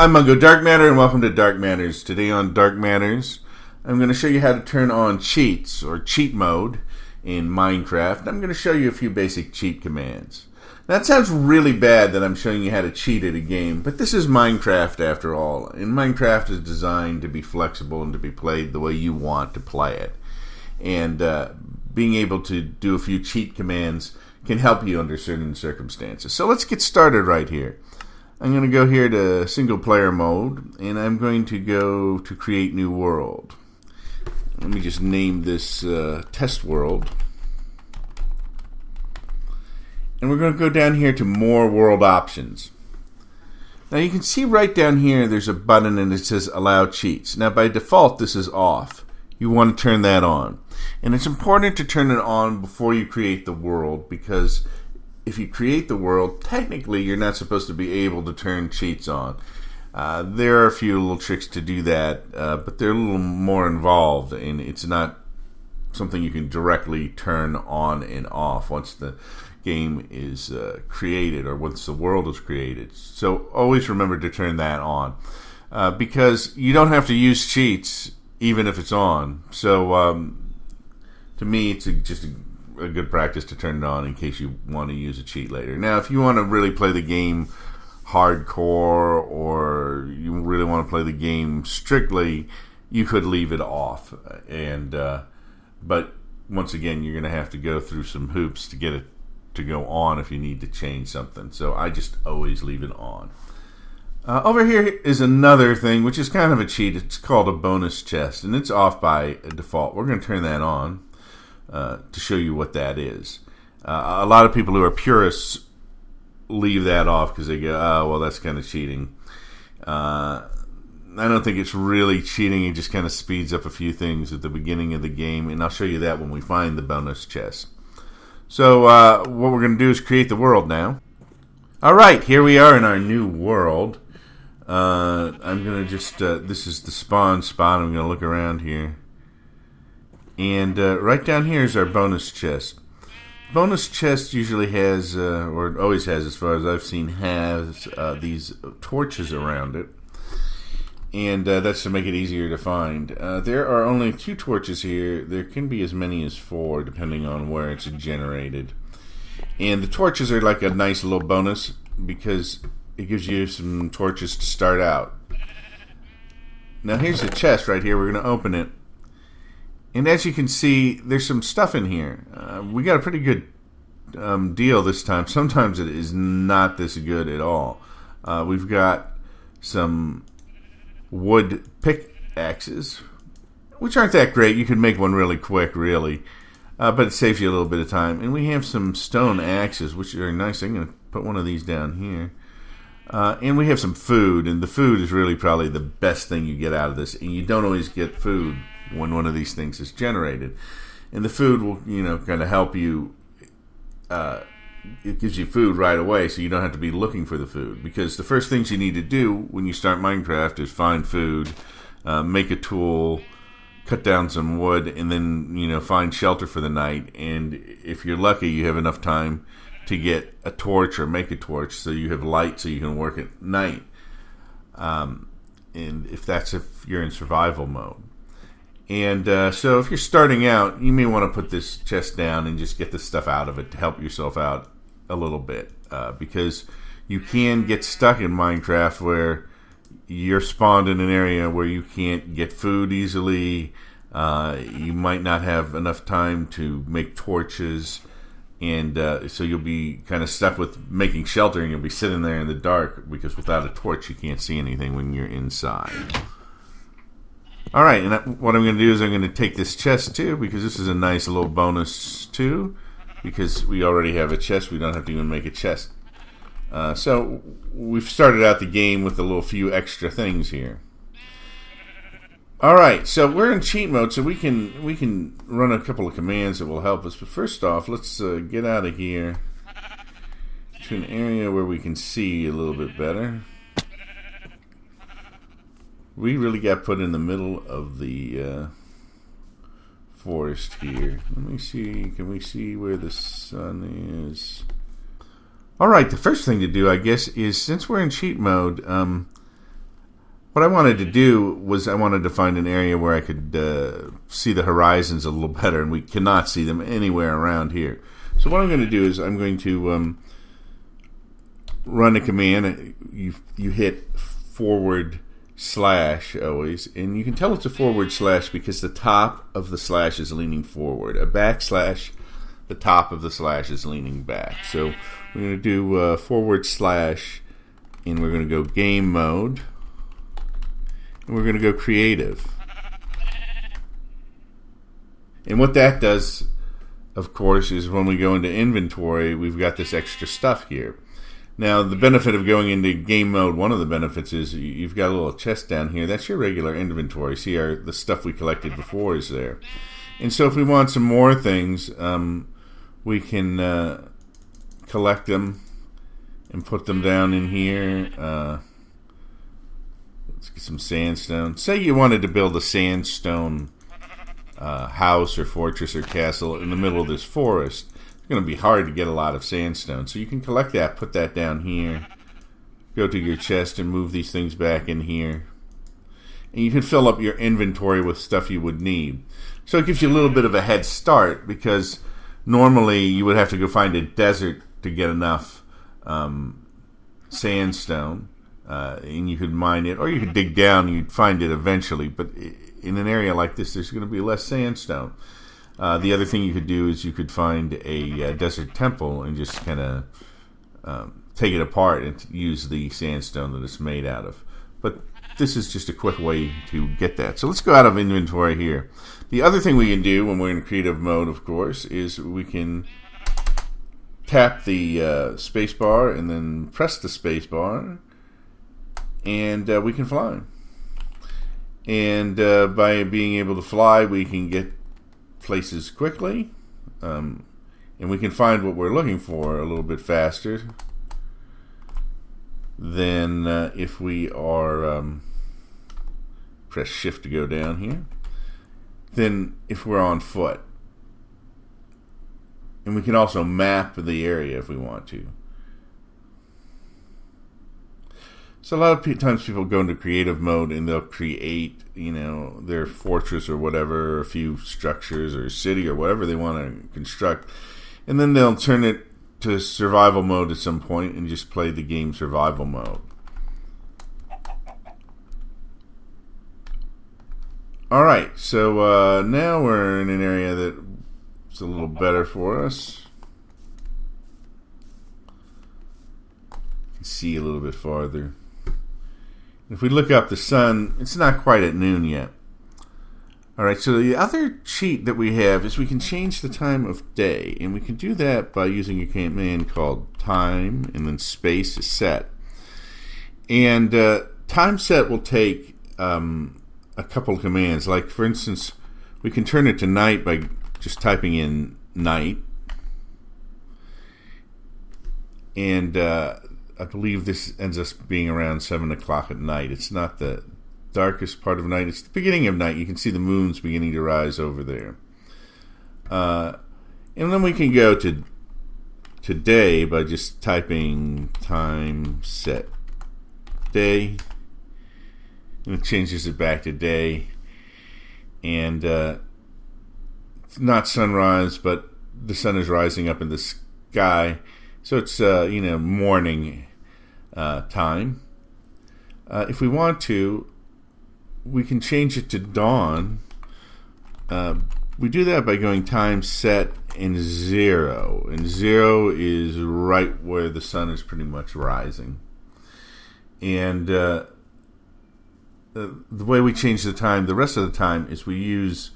I'm Mungo Dark Matter, and welcome to Dark Matters. Today on Dark Matters, I'm going to show you how to turn on cheats, or cheat mode, in Minecraft. I'm going to show you a few basic cheat commands. Now, it sounds really bad that I'm showing you how to cheat at a game, but this is Minecraft after all, and Minecraft is designed to be flexible and to be played the way you want to play it. And being able to do a few cheat commands can help you under certain circumstances. So let's get started right here. I'm going to go here to single player mode, and I'm going to go to create new world. Let me just name this test world. And we're going to go down here to more world options. Now you can see right down here there's a button and it says allow cheats. Now by default this is off. You want to turn that on. And it's important to turn it on before you create the world, because if you create the world, technically you're not supposed to be able to turn cheats on. There are a few little tricks to do that, but they're a little more involved, and it's not something you can directly turn on and off once the game is created or once the world is created. So always remember to turn that on, because you don't have to use cheats even if it's on. So to me, it's just a good practice to turn it on in case you want to use a cheat later. Now, if you want to really play the game hardcore, or you really want to play the game strictly, you could leave it off. And but once again, you're going to have to go through some hoops to get it to go on if you need to change something. So I just always leave it on. Over here is another thing, which is kind of a cheat. It's called a bonus chest, and it's off by default. We're going to turn that on to show you what that is. A lot of people who are purists leave that off because they go, oh, well, that's kind of cheating. I don't think it's really cheating. It just kind of speeds up a few things at the beginning of the game, and I'll show you that when we find the bonus chest. So what we're going to do is create the world now. Alright, here we are in our new world. I'm going to just, this is the spawn spot. I'm going to look around here. And right down here is our bonus chest. Bonus chest usually has, or always has as far as I've seen, has these torches around it. And that's to make it easier to find. There are only 2 torches here. There can be as many as 4 depending on where it's generated. And the torches are like a nice little bonus because it gives you some torches to start out. Now here's the chest right here. We're going to open it. And as you can see, there's some stuff in here. We got a pretty good deal this time. Sometimes it is not this good at all. We've got some wood pickaxes, which aren't that great. You can make one really quick, really. But it saves you a little bit of time. And we have some stone axes, which are nice. I'm going to put one of these down here. And we have some food. And the food is really probably the best thing you get out of this. And you don't always get food when one of these things is generated. And the food will, kind of help you. It gives you food right away, so you don't have to be looking for the food. Because the first things you need to do when you start Minecraft is find food, make a tool, cut down some wood, and then find shelter for the night. And if you're lucky, you have enough time to get a torch or make a torch, so you have light, so you can work at night. And if you're in survival mode. And so if you're starting out, you may want to put this chest down and just get the stuff out of it to help yourself out a little bit, because you can get stuck in Minecraft where you're spawned in an area where you can't get food easily. You might not have enough time to make torches, and so you'll be kind of stuck with making shelter, and you'll be sitting there in the dark because without a torch you can't see anything when you're inside. Alright, and what I'm going to do is I'm going to take this chest too, because this is a nice little bonus too, because we already have a chest. We don't have to even make a chest. So we've started out the game with a little few extra things here. Alright, so we're in cheat mode, so we can run a couple of commands that will help us. But first off, let's get out of here to an area where we can see a little bit better. We really got put in the middle of the forest here. Let me see. Can we see where the sun is? Alright, the first thing to do, I guess, is since we're in cheat mode, what I wanted to do was I wanted to find an area where I could see the horizons a little better, and we cannot see them anywhere around here. So what I'm going to do is I'm going to run a command. You hit / always, and you can tell it's a / because the top of the slash is leaning forward. A backslash, the top of the slash is leaning back. So we're going to do / and we're going to go game mode, and we're going to go creative. And what that does, of course, is when we go into inventory, we've got this extra stuff here. Now, the benefit of going into game mode, one of the benefits is you've got a little chest down here. That's your regular inventory. See, the stuff we collected before is there. And so if we want some more things, we can collect them and put them down in here. Let's get some sandstone. Say you wanted to build a sandstone house or fortress or castle in the middle of this forest. It's going to be hard to get a lot of sandstone. So you can collect that, put that down here, go to your chest and move these things back in here. And you can fill up your inventory with stuff you would need. So it gives you a little bit of a head start, because normally you would have to go find a desert to get enough sandstone. And you could mine it, or you could dig down and you'd find it eventually. But in an area like this, there's going to be less sandstone. The other thing you could do is you could find a desert temple and just kind of take it apart and use the sandstone that it's made out of. But this is just a quick way to get that. So let's go out of inventory here. The other thing we can do when we're in creative mode, of course, is we can tap the space bar and then press the space bar, and we can fly. And by being able to fly, we can get places quickly, and we can find what we're looking for a little bit faster than if we are press shift to go down here, than if we're on foot. And we can also map the area if we want to. So a lot of times people go into creative mode and they'll create, their fortress or whatever, or a few structures or a city or whatever they want to construct. And then they'll turn it to survival mode at some point and just play the game survival mode. Alright, so now we're in an area that's a little better for us. You can see a little bit farther. If we look up the sun, it's not quite at noon yet. Alright, so the other cheat that we have is we can change the time of day. And we can do that by using a command called time and then space is set. And time set will take a couple of commands. Like, for instance, we can turn it to night by just typing in night. And I believe this ends up being around 7 o'clock at night. It's not the darkest part of night. It's the beginning of night. You can see the moon's beginning to rise over there. And then we can go to day by just typing time set day. And it changes it back to day. And it's not sunrise, but the sun is rising up in the sky. So it's, morning time. If we want to, we can change it to dawn. We do that by going time set and 0. And 0 is right where the sun is pretty much rising. And the way we change the time, the rest of the time, is we use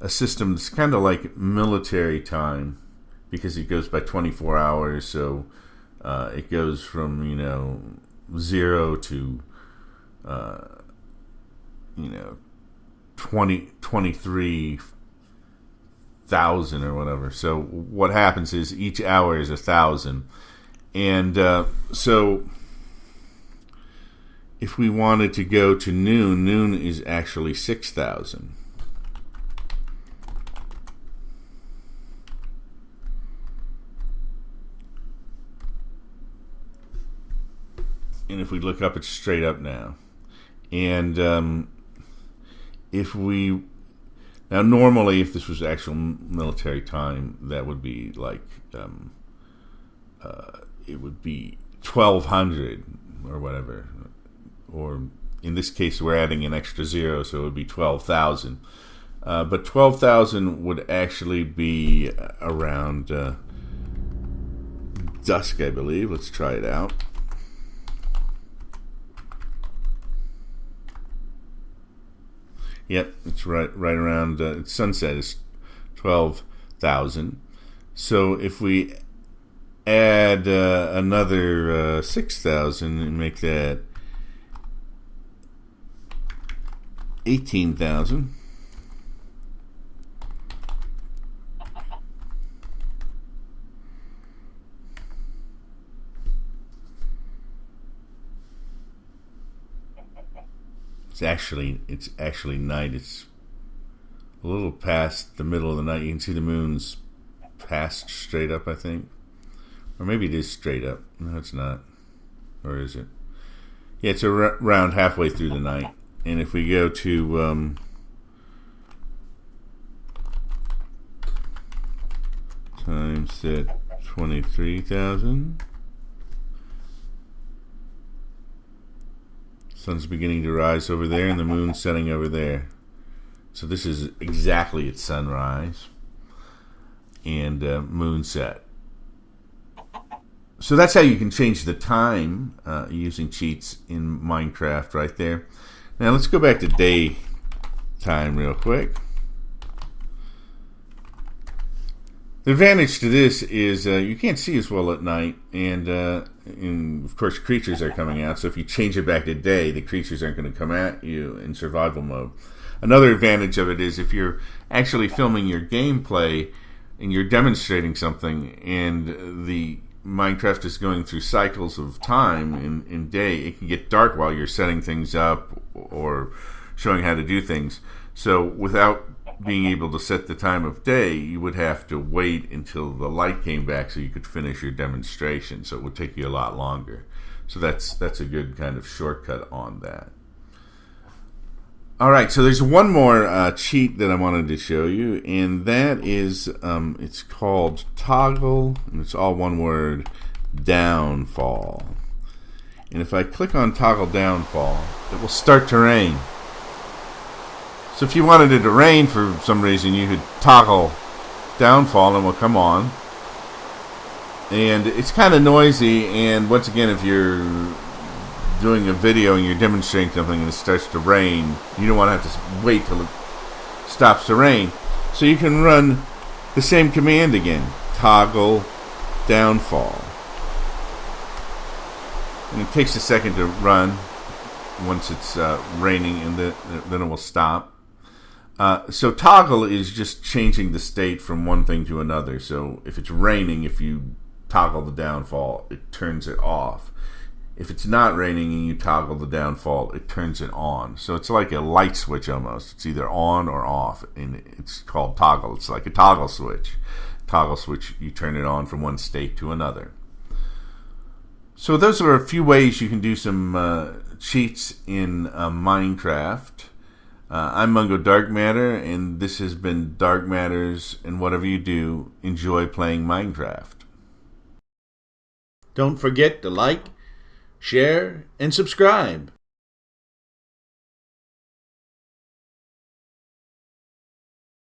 a system that's kind of like military time, because it goes by 24 hours, so it goes from 0 to 23,000 or whatever. So what happens is each hour is 1,000, and so if we wanted to go to noon is actually 6,000. And if we look up, it's straight up now. And if we now normally, if this was actual military time, that would be like it would be 1200 or whatever, or in this case we're adding an extra zero, so it would be 12,000. But 12,000 would actually be around dusk, I believe. Let's try it out. Yep, it's right around sunset is 12,000. So if we add another 6,000 and make that 18,000. It's actually night. It's a little past the middle of the night. You can see the moon's past straight up, I think. Or maybe it is straight up. No, it's not. Or is it? Yeah, it's around halfway through the night. And if we go to time set 23,000. Sun's beginning to rise over there and the moon's setting over there. So this is exactly at sunrise and moon set. So that's how you can change the time using cheats in Minecraft right there. Now let's go back to daytime real quick. The advantage to this is you can't see as well at night, and of course creatures are coming out, so if you change it back to day, the creatures aren't going to come at you in survival mode. Another advantage of it is if you're actually filming your gameplay and you're demonstrating something and the Minecraft is going through cycles of time in day, it can get dark while you're setting things up or showing how to do things. So without being able to set the time of day, you would have to wait until the light came back so you could finish your demonstration. So it would take you a lot longer. So that's a good kind of shortcut on that. All right, so there's one more cheat that I wanted to show you, and that is it's called toggle, and it's all one word, downfall. And if I click on toggle downfall, it will start to rain. So if you wanted it to rain for some reason, you could toggle downfall and it will come on. And it's kind of noisy, and once again, if you're doing a video and you're demonstrating something and it starts to rain, you don't want to have to wait till it stops to rain. So you can run the same command again, toggle downfall. And it takes a second to run once it's raining, and then it will stop. So toggle is just changing the state from one thing to another. So if it's raining, if you toggle the downfall, it turns it off. If it's not raining and you toggle the downfall, it turns it on. So it's like a light switch almost. It's either on or off, and it's called toggle. It's like a toggle switch. Toggle switch, you turn it on from one state to another. So those are a few ways you can do some cheats in Minecraft. I'm Mungo Dark Matter, and this has been Dark Matters, and whatever you do, enjoy playing Minecraft. Don't forget to like, share, and subscribe.